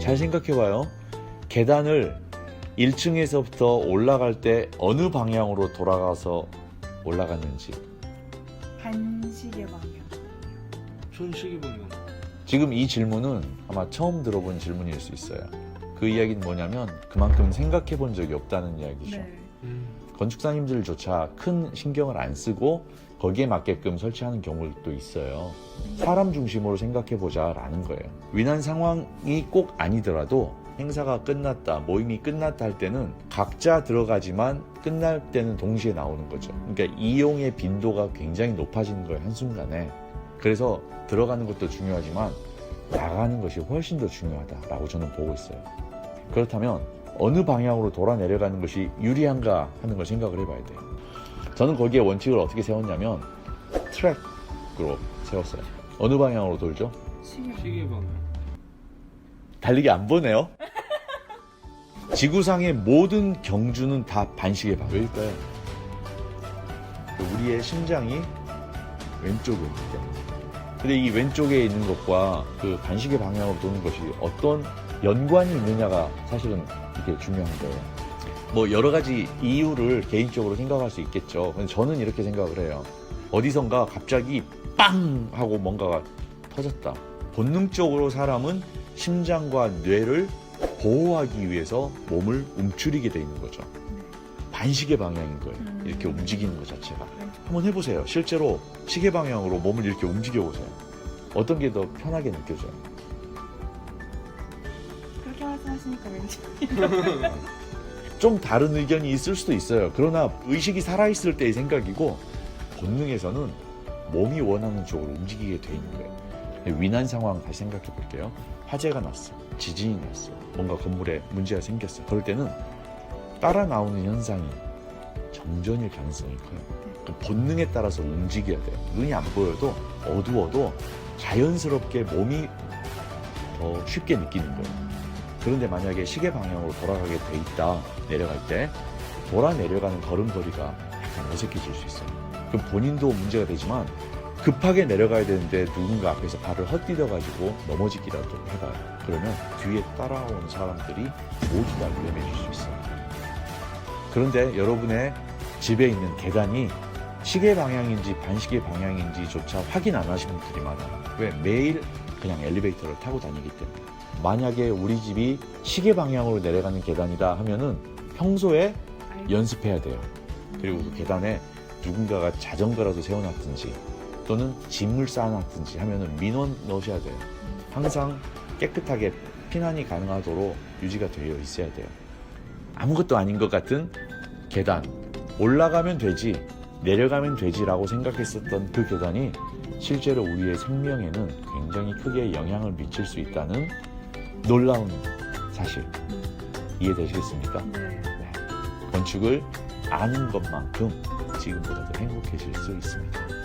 잘 생각해봐요. 계단을 1층에서부터 올라갈 때 어느 방향으로 돌아가서 올라갔는지. 반시계 방향. 손시계 방향. 지금 이 질문은 아마 처음 들어본 질문일 수 있어요. 그 이야기는 뭐냐면 그만큼 생각해 본 적이 없다는 이야기죠. 네. 건축사님들조차 큰 신경을 안 쓰고 거기에 맞게끔 설치하는 경우도 있어요. 사람 중심으로 생각해보자 라는 거예요. 위난 상황이 꼭 아니더라도 행사가 끝났다, 모임이 끝났다 할 때는 각자 들어가지만 끝날 때는 동시에 나오는 거죠. 그러니까 이용의 빈도가 굉장히 높아지는 거예요, 한순간에. 그래서 들어가는 것도 중요하지만 나가는 것이 훨씬 더 중요하다라고 저는 보고 있어요. 그렇다면 어느 방향으로 돌아 내려가는 것이 유리한가 하는 걸 생각을 해봐야 돼요. 저는 거기에 원칙을 어떻게 세웠냐면 트랙으로 세웠어요. 어느 방향으로 돌죠? 시계 방향. 달리기 안 보네요. 지구상의 모든 경주는 다 반시계 방향일까요? 우리의 심장이 왼쪽에 있기 때문에. 근데 이 왼쪽에 있는 것과 그 반시계 방향으로 도는 것이 어떤 연관이 있느냐가 사실은 이게 중요한 거예요. 뭐 여러 가지 이유를 개인적으로 생각할 수 있겠죠. 근데 저는 이렇게 생각을 해요. 어디선가 갑자기 빵 하고 뭔가가 터졌다. 본능적으로 사람은 심장과 뇌를 보호하기 위해서 몸을 움츠리게 돼 있는 거죠. 반시계 방향인 거예요. 이렇게 움직이는 것 자체가. 한번 해보세요. 실제로 시계 방향으로 몸을 이렇게 움직여 보세요. 어떤 게 더 편하게 느껴져요? 그렇게 말씀하시니까 왠지. 좀 다른 의견이 있을 수도 있어요. 그러나 의식이 살아있을 때의 생각이고 본능에서는 몸이 원하는 쪽으로 움직이게 돼 있는 거예요. 위난 상황 다시 생각해 볼게요. 화재가 났어. 지진이 났어. 뭔가 건물에 문제가 생겼어. 그럴 때는 따라 나오는 현상이 정전일 가능성이 커요. 그 본능에 따라서 움직여야 돼요. 눈이 안 보여도 어두워도 자연스럽게 몸이 더 쉽게 느끼는 거예요. 그런데 만약에 시계 방향으로 돌아가게 돼 있다, 내려갈 때 돌아 내려가는 걸음걸이가 약간 어색해질 수 있어요. 그럼 본인도 문제가 되지만 급하게 내려가야 되는데 누군가 앞에서 발을 헛디뎌가지고 넘어지기라도 해봐요. 그러면 뒤에 따라오는 사람들이 모두 다 위험해질 수 있어요. 그런데 여러분의 집에 있는 계단이 시계 방향인지 반시계 방향인지조차 확인 안 하시는 분들이 많아요. 왜? 매일 그냥 엘리베이터를 타고 다니기 때문에. 만약에 우리 집이 시계 방향으로 내려가는 계단이다 하면은 평소에 연습해야 돼요. 그리고 그 계단에 누군가가 자전거라도 세워놨든지 또는 짐을 쌓아놨든지 하면은 민원 넣으셔야 돼요. 항상 깨끗하게 피난이 가능하도록 유지가 되어 있어야 돼요. 아무것도 아닌 것 같은 계단, 올라가면 되지, 내려가면 되지라고 생각했었던 그 계단이 실제로 우리의 생명에는 굉장히 크게 영향을 미칠 수 있다는 놀라운 사실 이해되시겠습니까? 네. 건축을 아는 것만큼 지금보다 더 행복해질 수 있습니다.